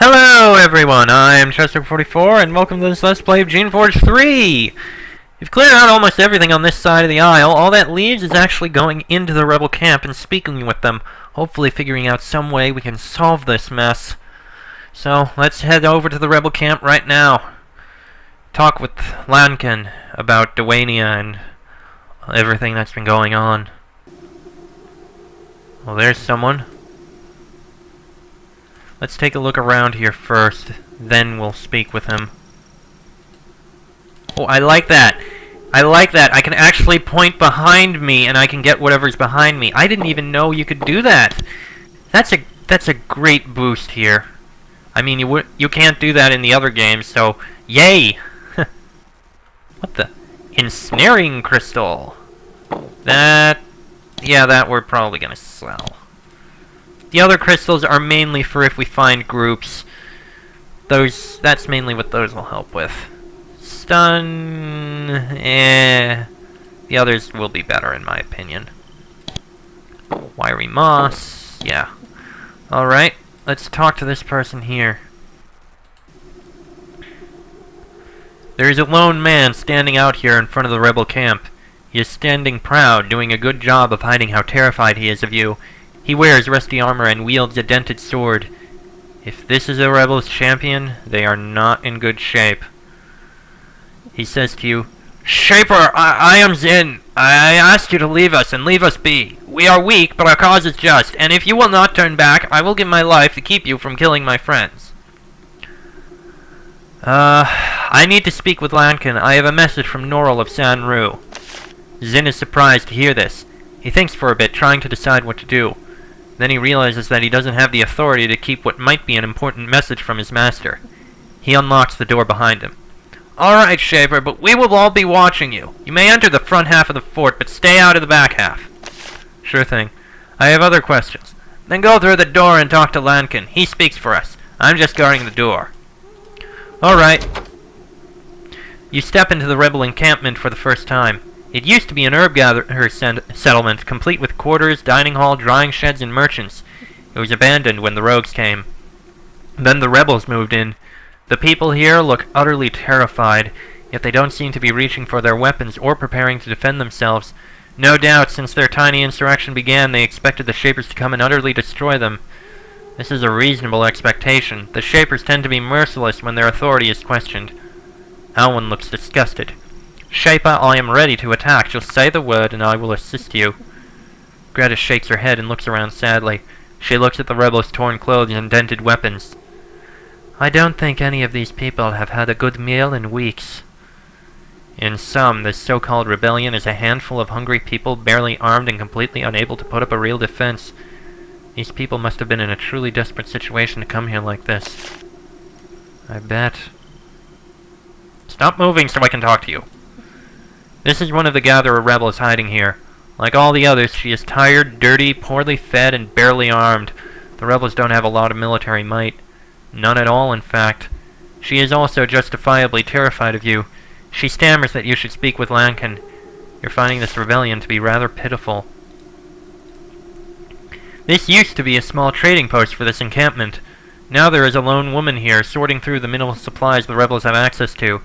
Hello everyone, I am Chester44 and welcome to this Let's Play of Geneforge 3! We've cleared out almost everything on this side of the aisle. All that leaves is actually going into the rebel camp and speaking with them, hopefully figuring out some way we can solve this mess. So, let's head over to the rebel camp right now. Talk with Lankan about Dwania and everything that's been going on. Well, there's someone. Let's take a look around here first, then we'll speak with him. Oh, I like that! I like that! I can actually point behind me and I can get whatever's behind me. I didn't even know you could do that! That's a great boost here. I mean, you can't do that in the other games, so yay! What the? Ensnaring crystal! That we're probably gonna sell. The other crystals are mainly for if we find groups. That's mainly what those will help with. Stun, the others will be better in my opinion. Wiry moss, yeah. Alright, let's talk to this person here. There is a lone man standing out here in front of the rebel camp. He is standing proud, doing a good job of hiding how terrified he is of you. He wears rusty armor and wields a dented sword. If this is a rebel's champion, they are not in good shape. He says to you, "Shaper, I am Zin. I asked you to leave us and leave us be. We are weak, but our cause is just, and if you will not turn back, I will give my life to keep you from killing my friends." I need to speak with Lankan. I have a message from Norrell of Sanru. Zin is surprised to hear this. He thinks for a bit, trying to decide what to do. Then he realizes that he doesn't have the authority to keep what might be an important message from his master. He unlocks the door behind him. "Alright, Shaper, but we will all be watching you. You may enter the front half of the fort, but stay out of the back half." "Sure thing. I have other questions." "Then go through the door and talk to Lankan. He speaks for us. I'm just guarding the door." "Alright." You step into the rebel encampment for the first time. It used to be an herb gatherer settlement, complete with quarters, dining hall, drying sheds, and merchants. It was abandoned when the rogues came. Then the rebels moved in. The people here look utterly terrified, yet they don't seem to be reaching for their weapons or preparing to defend themselves. No doubt, since their tiny insurrection began, they expected the Shapers to come and utterly destroy them. This is a reasonable expectation. The Shapers tend to be merciless when their authority is questioned. Alwyn looks disgusted. "Shaper, I am ready to attack. Just say the word and I will assist you." Greta shakes her head and looks around sadly. She looks at the rebels' torn clothes and dented weapons. "I don't think any of these people have had a good meal in weeks." In sum, this so-called rebellion is a handful of hungry people barely armed and completely unable to put up a real defense. These people must have been in a truly desperate situation to come here like this. I bet. Stop moving so I can talk to you. This is one of the Gatherer rebels hiding here. Like all the others, she is tired, dirty, poorly fed, and barely armed. The rebels don't have a lot of military might. None at all, in fact. She is also justifiably terrified of you. She stammers that you should speak with Lankan. You're finding this rebellion to be rather pitiful. This used to be a small trading post for this encampment. Now there is a lone woman here, sorting through the minimal supplies the rebels have access to.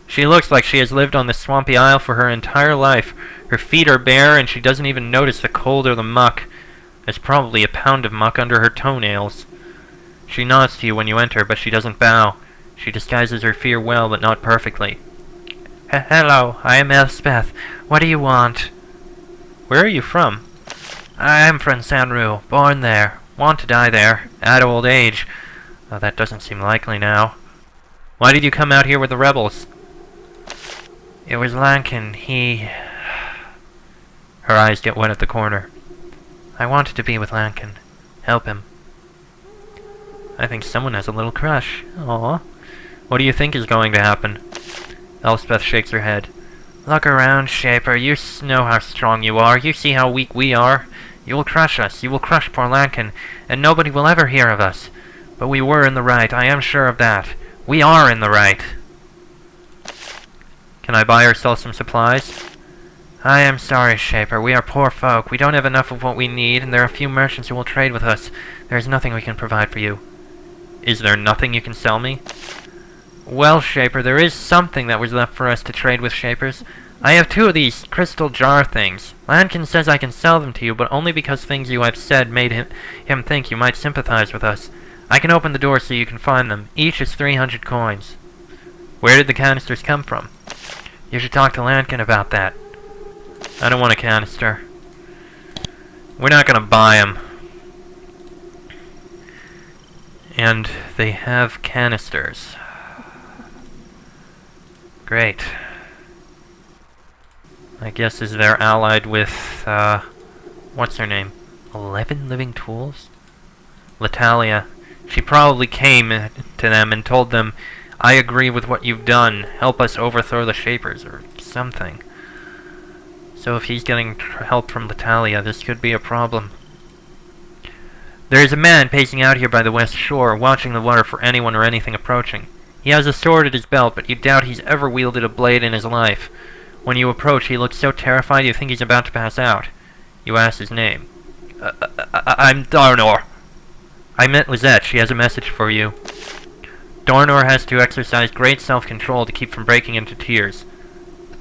She looks like she has lived on this swampy isle for her entire life. Her feet are bare, and she doesn't even notice the cold or the muck. There's probably a pound of muck under her toenails. She nods to you when you enter, but she doesn't bow. She disguises her fear well, but not perfectly. "Hello, I am Elspeth. What do you want?" "Where are you from?" "I am from Sanru, born there. Want to die there, at old age. Oh, that doesn't seem likely now." "Why did you come out here with the rebels?" "It was Lankan, he..." Her eyes get wet at the corner. "I wanted to be with Lankan. Help him." "I think someone has a little crush. Aww. What do you think is going to happen?" Elspeth shakes her head. "Look around, Shaper. You know how strong you are. You see how weak we are. You will crush us. You will crush poor Lankan, and nobody will ever hear of us. But we were in the right. I am sure of that. We are in the right." "Can I buy or sell some supplies?" "I am sorry, Shaper. We are poor folk. We don't have enough of what we need, and there are few merchants who will trade with us. There is nothing we can provide for you." Is there nothing you can sell me? Well, Shaper, there is something that was left for us to trade with, Shapers. I have 2 of these crystal jar things. Lankan says I can sell them to you, but only because things you have said made him think you might sympathize with us. I can open the door so you can find them. Each is 300 coins. Where did the canisters come from? You should talk to Lankan about that. I don't want a canister. We're not gonna buy them. And they have canisters. Great. I guess is they're allied with, what's her name? 11 Living Tools? Latalia. She probably came to them and told them, I agree with what you've done. Help us overthrow the Shapers, or something. So if he's getting help from Latalia, this could be a problem. There is a man pacing out here by the west shore, watching the water for anyone or anything approaching. He has a sword at his belt, but you doubt he's ever wielded a blade in his life. When you approach, he looks so terrified you think he's about to pass out. You ask his name. I'm Darnor. I met Lizette. She has a message for you. Darnor has to exercise great self-control to keep from breaking into tears.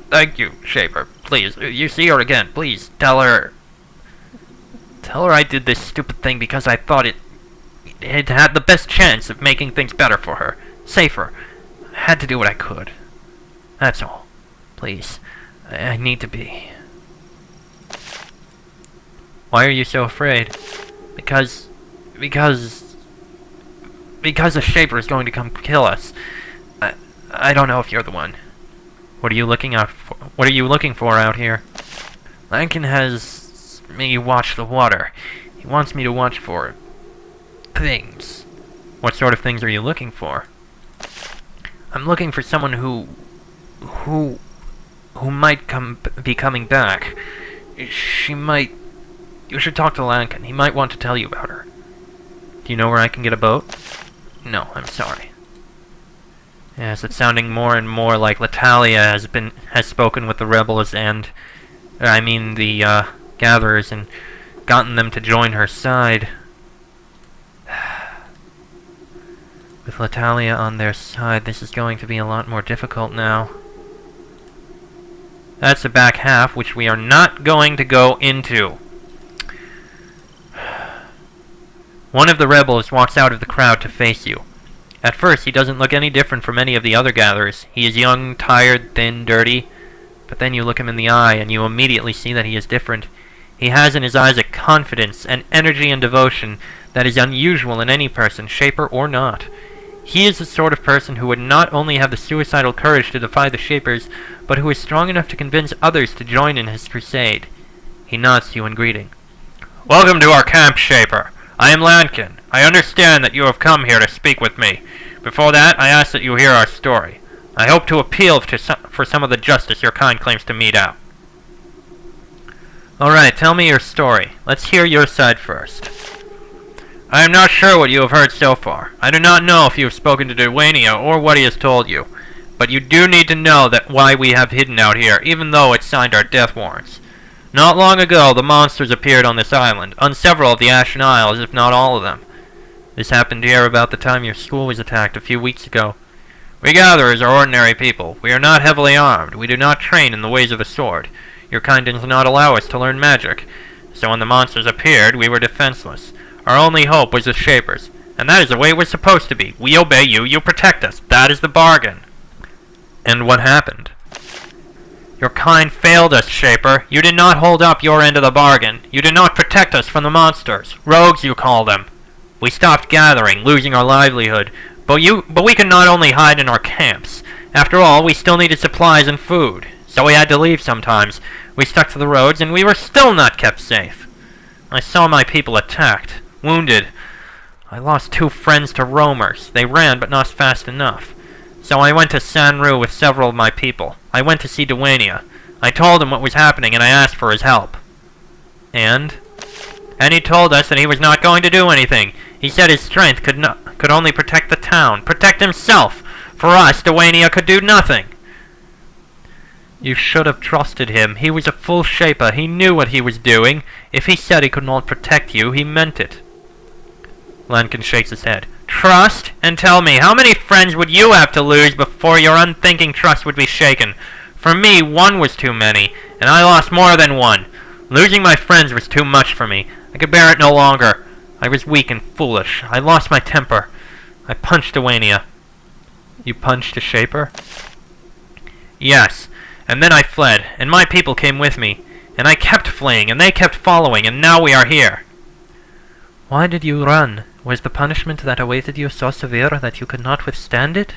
Thank you, Shaper. Please, you see her again. Please, tell her... Tell her I did this stupid thing because I thought it had the best chance of making things better for her. Safer. I had to do what I could. That's all. Please. I need to be. Why are you so afraid? Because a Shaper is going to come kill us. I don't know if you're the one. What are you looking out for? What are you looking for out here? Lankan has me watch the water. He wants me to watch for things. What sort of things are you looking for? I'm looking for someone who might be coming back. She might... You should talk to Lankan. He might want to tell you about her. Do you know where I can get a boat? No, I'm sorry. Yes, it's sounding more and more like Latalia has spoken with the rebels and... I mean the, gatherers and gotten them to join her side. With Latalia on their side, this is going to be a lot more difficult now. That's the back half, which we are not going to go into. One of the rebels walks out of the crowd to face you. At first, he doesn't look any different from any of the other gatherers. He is young, tired, thin, dirty. But then you look him in the eye, and you immediately see that he is different. He has in his eyes a confidence, an energy and devotion that is unusual in any person, Shaper or not. He is the sort of person who would not only have the suicidal courage to defy the Shapers, but who is strong enough to convince others to join in his crusade. He nods to you in greeting. Welcome to our camp, Shaper. I am Lankan. I understand that you have come here to speak with me. Before that, I ask that you hear our story. I hope to appeal for some of the justice your kind claims to mete out. Alright, tell me your story. Let's hear your side first. I am not sure what you have heard so far. I do not know if you have spoken to Duania or what he has told you. But you do need to know that why we have hidden out here, even though it signed our death warrants. Not long ago, the monsters appeared on this island, on several of the Ashen Isles, if not all of them. This happened here about the time your school was attacked a few weeks ago. We gatherers are ordinary people. We are not heavily armed. We do not train in the ways of the sword. Your kind does not allow us to learn magic. So when the monsters appeared, we were defenseless. Our only hope was the Shapers. And that is the way it was supposed to be. We obey you, you protect us. That is the bargain. And what happened? Your kind failed us, Shaper. You did not hold up your end of the bargain. You did not protect us from the monsters. Rogues, you call them. We stopped gathering, losing our livelihood. But we could not only hide in our camps. After all, we still needed supplies and food. So we had to leave sometimes. We stuck to the roads, and we were still not kept safe. I saw my people attacked, wounded. I lost 2 friends to roamers. They ran, but not fast enough. So I went to Sanru with several of my people. I went to see Duania. I told him what was happening, and I asked for his help. And he told us that he was not going to do anything. He said his strength could only protect the town, protect himself. For us, Duania could do nothing. You should have trusted him. He was a full Shaper. He knew what he was doing. If he said he could not protect you, he meant it. Lankan shakes his head. Trust? And tell me, how many friends would you have to lose before your unthinking trust would be shaken? For me, one was too many, and I lost more than one. Losing my friends was too much for me. I could bear it no longer. I was weak and foolish. I lost my temper. I punched Duania. You punched a Shaper? Yes, and then I fled, and my people came with me. And I kept fleeing, and they kept following, and now we are here. Why did you run? Was the punishment that awaited you so severe that you could not withstand it?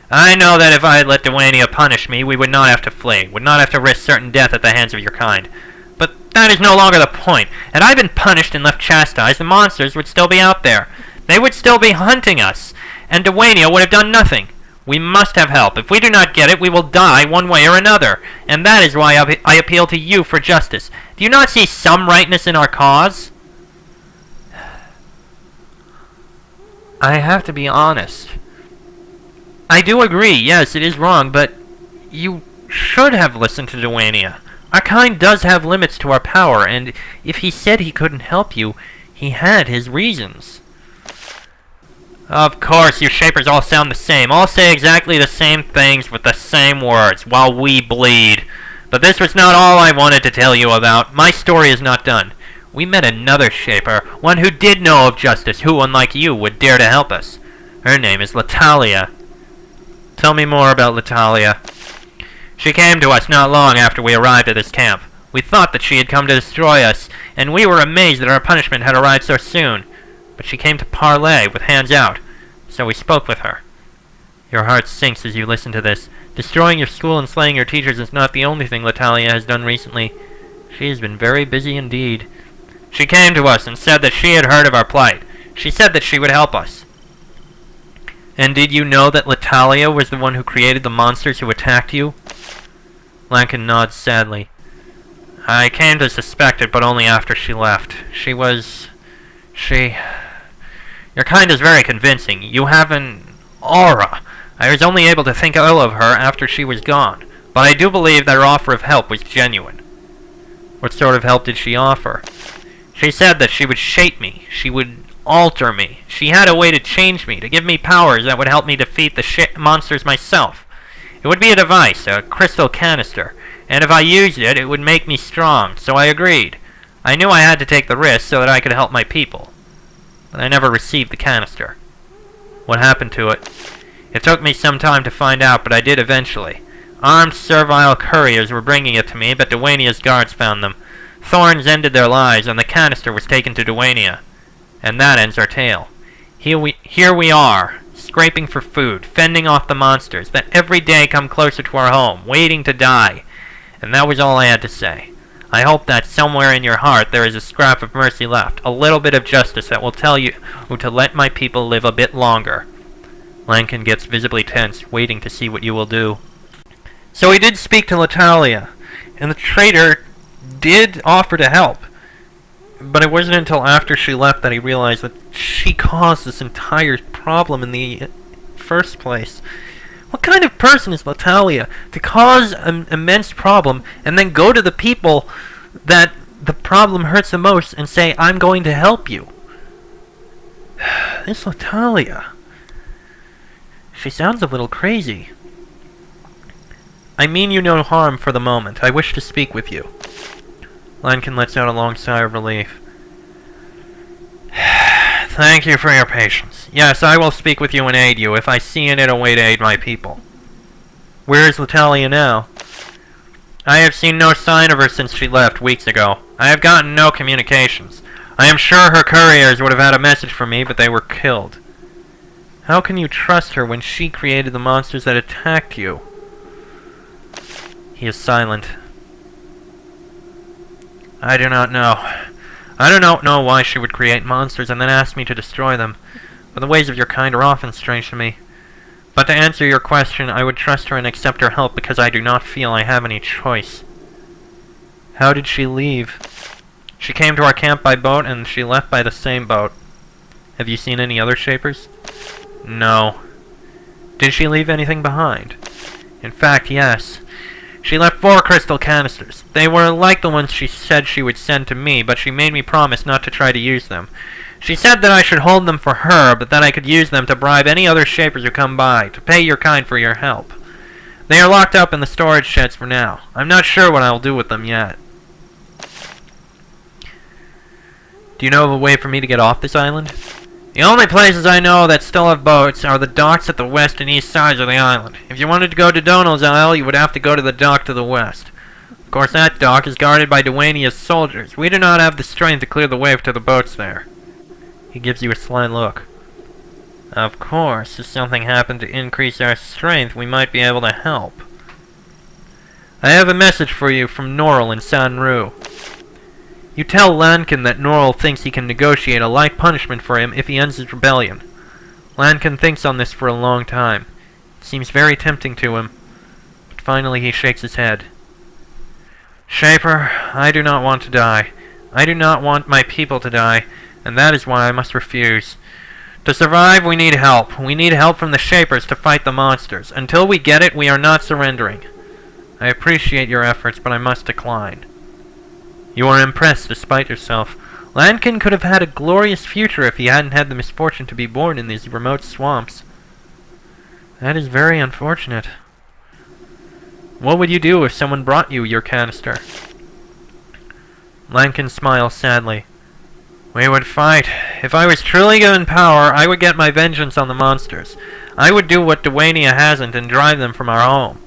I know that if I had let Duania punish me, we would not have to flee, would not have to risk certain death at the hands of your kind. But that is no longer the point. Had I been punished and left chastised, the monsters would still be out there. They would still be hunting us, and Duania would have done nothing. We must have help. If we do not get it, we will die one way or another. And that is why I appeal to you for justice. Do you not see some rightness in our cause? I have to be honest. I do agree, yes, it is wrong, but you should have listened to Duania. Our kind does have limits to our power, and if he said he couldn't help you, he had his reasons. Of course, you Shapers all sound the same. All say exactly the same things with the same words, while we bleed. But this was not all I wanted to tell you about. My story is not done. We met another Shaper, one who did know of justice, who, unlike you, would dare to help us. Her name is Latalia. Tell me more about Latalia. She came to us not long after we arrived at this camp. We thought that she had come to destroy us, and we were amazed that our punishment had arrived so soon. But she came to parley, with hands out, so we spoke with her. Your heart sinks as you listen to this. Destroying your school and slaying your teachers is not the only thing Latalia has done recently. She has been very busy indeed. She came to us and said that she had heard of our plight. She said that she would help us. And did you know that Latalia was the one who created the monsters who attacked you? Lankan nods sadly. I came to suspect it, but only after she left. Your kind is very convincing. You have an aura. I was only able to think ill of her after she was gone, but I do believe that her offer of help was genuine. What sort of help did she offer? She said that she would shape me. She would alter me. She had a way to change me, to give me powers that would help me defeat the monsters myself. It would be a device, a crystal canister, and if I used it, it would make me strong, so I agreed. I knew I had to take the risk so that I could help my people. But I never received the canister. What happened to it? It took me some time to find out, but I did eventually. Armed servile couriers were bringing it to me, but Duania's guards found them. Thorns ended their lives, and the canister was taken to Duania. And that ends our tale. Here we are, scraping for food, fending off the monsters that every day come closer to our home, waiting to die. And that was all I had to say. I hope that somewhere in your heart there is a scrap of mercy left, a little bit of justice that will tell you to let my people live a bit longer. Lankan gets visibly tense, waiting to see what you will do. So he did speak to Latalia, and the traitor did offer to help. But it wasn't until after she left that he realized that she caused this entire problem in the first place. What kind of person is Latalia to cause an immense problem and then go to the people that the problem hurts the most and say, I'm going to help you? This Latalia. She sounds a little crazy. I mean you no harm for the moment. I wish to speak with you. Lankan lets out a long sigh of relief. Thank you for your patience. Yes, I will speak with you and aid you, if I see in it a way to aid my people. Where is Latalia now? I have seen no sign of her since she left weeks ago. I have gotten no communications. I am sure her couriers would have had a message for me, but they were killed. How can you trust her when she created the monsters that attacked you? He is silent. I do not know. I do not know why she would create monsters and then ask me to destroy them, but the ways of your kind are often strange to me. But to answer your question, I would trust her and accept her help because I do not feel I have any choice. How did she leave? She came to our camp by boat and she left by the same boat. Have you seen any other Shapers? No. Did she leave anything behind? In fact, yes. She left 4 crystal canisters. They were like the ones she said she would send to me, but she made me promise not to try to use them. She said that I should hold them for her, but that I could use them to bribe any other Shapers who come by, to pay your kind for your help. They are locked up in the storage sheds for now. I'm not sure what I will do with them yet. Do you know of a way for me to get off this island? The only places I know that still have boats are the docks at the west and east sides of the island. If you wanted to go to Donald's Isle, you would have to go to the dock to the west. Of course, that dock is guarded by Duania's soldiers. We do not have the strength to clear the way to the boats there. He gives you a sly look. Of course, if something happened to increase our strength, we might be able to help. I have a message for you from Norrell in Sanru. You tell Lankan that Norrell thinks he can negotiate a light punishment for him if he ends his rebellion. Lankan thinks on this for a long time. It seems very tempting to him, but finally he shakes his head. Shaper, I do not want to die. I do not want my people to die, and that is why I must refuse. To survive, we need help. We need help from the Shapers to fight the monsters. Until we get it, we are not surrendering. I appreciate your efforts, but I must decline. You are impressed despite yourself. Lankan could have had a glorious future if he hadn't had the misfortune to be born in these remote swamps. That is very unfortunate. What would you do if someone brought you your canister? Lankan smiles sadly. We would fight. If I was truly given power, I would get my vengeance on the monsters. I would do what Duania hasn't and drive them from our home.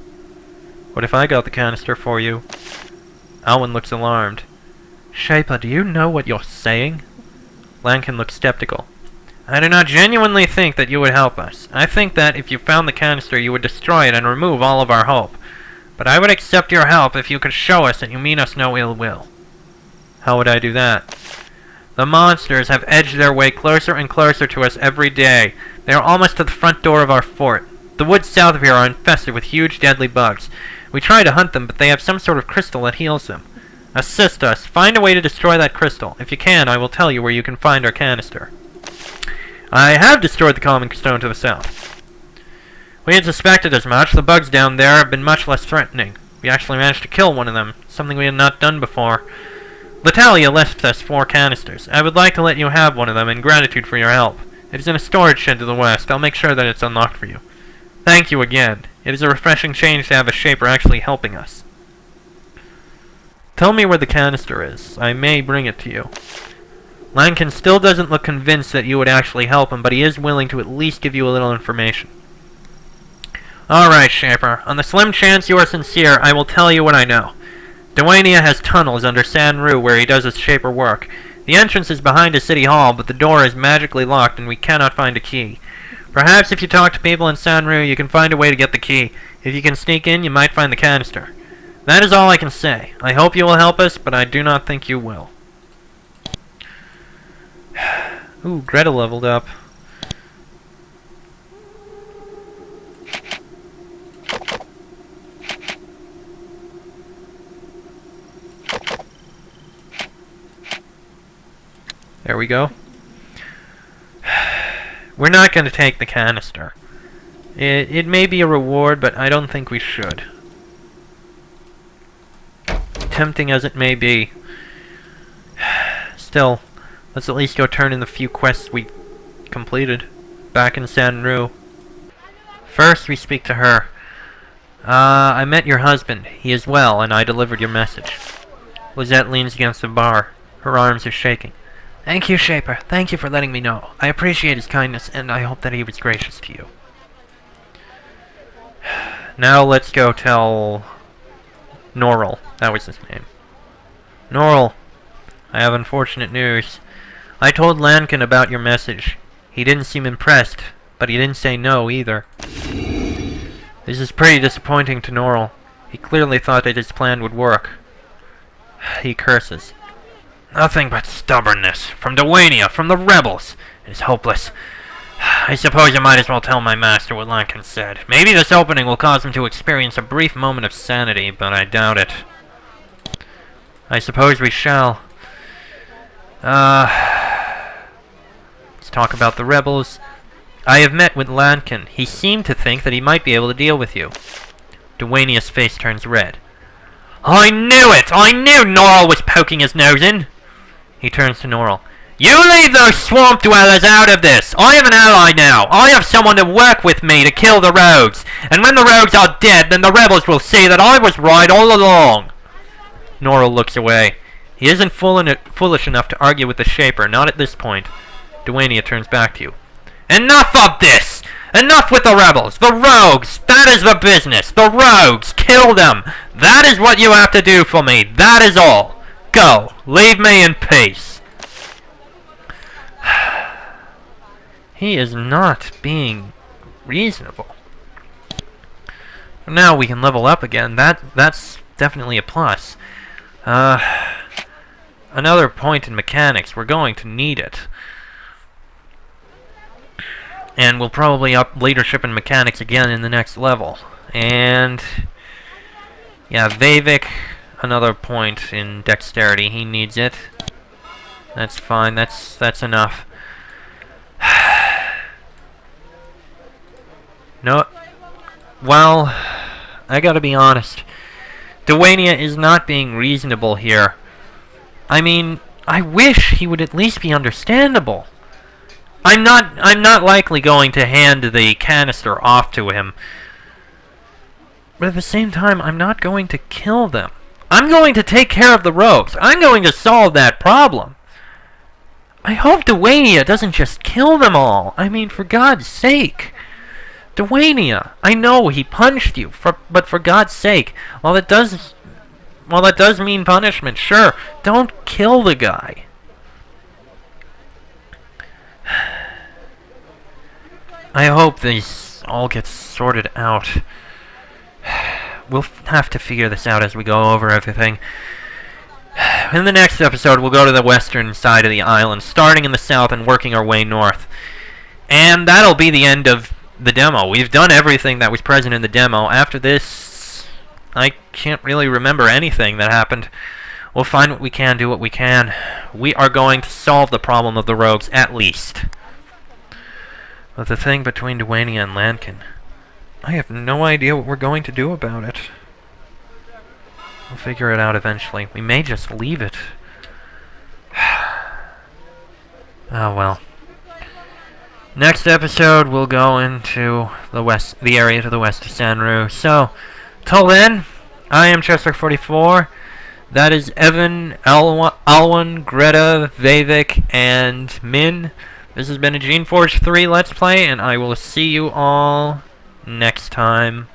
What if I got the canister for you? Alwyn looks alarmed. Shaper, do you know what you're saying? Lankan looks skeptical. I do not genuinely think that you would help us. I think that if you found the canister, you would destroy it and remove all of our hope. But I would accept your help if you could show us that you mean us no ill will. How would I do that? The monsters have edged their way closer and closer to us every day. They are almost to the front door of our fort. The woods south of here are infested with huge deadly bugs. We try to hunt them, but they have some sort of crystal that heals them. Assist us. Find a way to destroy that crystal. If you can, I will tell you where you can find our canister. I have destroyed the common stone to the south. We had suspected as much. The bugs down there have been much less threatening. We actually managed to kill one of them, something we had not done before. Latalia left us 4 canisters. I would like to let you have one of them in gratitude for your help. It is in a storage shed to the west. I'll make sure that it's unlocked for you. Thank you again. It is a refreshing change to have a Shaper actually helping us. Tell me where the canister is. I may bring it to you. Lankan still doesn't look convinced that you would actually help him, but he is willing to at least give you a little information. Alright, Shaper. On the slim chance you are sincere, I will tell you what I know. Duania has tunnels under Sanru where he does his Shaper work. The entrance is behind a city hall, but the door is magically locked and we cannot find a key. Perhaps if you talk to people in Sanru, you can find a way to get the key. If you can sneak in, you might find the canister. That is all I can say. I hope you will help us, but I do not think you will. Ooh, Greta leveled up. There we go. We're not going to take the canister. It may be a reward, but I don't think we should. Tempting as it may be. Still, let's at least go turn in the few quests we completed back in Sanru. First, we speak to her. I met your husband. He is well, and I delivered your message. Lizette leans against the bar. Her arms are shaking. Thank you, Shaper. Thank you for letting me know. I appreciate his kindness, and I hope that he was gracious to you. Now let's go tell Norrell. That was his name. Norrell, I have unfortunate news. I told Lankan about your message. He didn't seem impressed, but he didn't say no either. This is pretty disappointing to Norrell. He clearly thought that his plan would work. He curses. Nothing but stubbornness. From Duania, from the rebels. It is hopeless. I suppose I might as well tell my master what Lankan said. Maybe this opening will cause him to experience a brief moment of sanity, but I doubt it. I suppose we shall. Let's talk about the rebels. I have met with Lankan. He seemed to think that he might be able to deal with you. Duania's face turns red. I knew it! I knew Norrell was poking his nose in! He turns to Norrell. You leave those swamp dwellers out of this! I have an ally now! I have someone to work with me to kill the rogues! And when the rogues are dead, then the rebels will see that I was right all along! Norrell looks away. He isn't foolish enough to argue with the Shaper, not at this point. Dwayne turns back to you. Enough of this! Enough with the rebels! The rogues! That is the business! The rogues! Kill them! That is what you have to do for me! That is all! Go! Leave me in peace! He is not being reasonable. Now we can level up again. That's definitely a plus. Another point in mechanics. We're going to need it. And we'll probably up leadership and mechanics again in the next level. And yeah, Vavik, another point in dexterity. He needs it. That's fine. That's enough. No. Well, I gotta be honest. Dwayne is not being reasonable here. I mean, I wish he would at least be understandable. I'm not likely going to hand the canister off to him. But at the same time, I'm not going to kill them. I'm going to take care of the rogues. I'm going to solve that problem. I hope Dwayne doesn't just kill them all. I mean, for God's sake. Dwayne, I know he punched you, but for God's sake, while that does mean punishment, sure, don't kill the guy. I hope these all get sorted out. We'll have to figure this out as we go over everything. In the next episode, we'll go to the western side of the island, starting in the south and working our way north. And that'll be the end of the demo. We've done everything that was present in the demo. After this, I can't really remember anything that happened. We'll find what we can, do what we can. We are going to solve the problem of the rogues, at least. But the thing between Dwayne and Lankan, I have no idea what we're going to do about it. We'll figure it out eventually. We may just leave it. Oh well. Next episode, we'll go into the area to the west of Sanru. So, till then, I am Chester44. That is Evan, Alwan, Greta, Vavik, and Min. This has been a Geneforge 3 Let's Play, and I will see you all next time.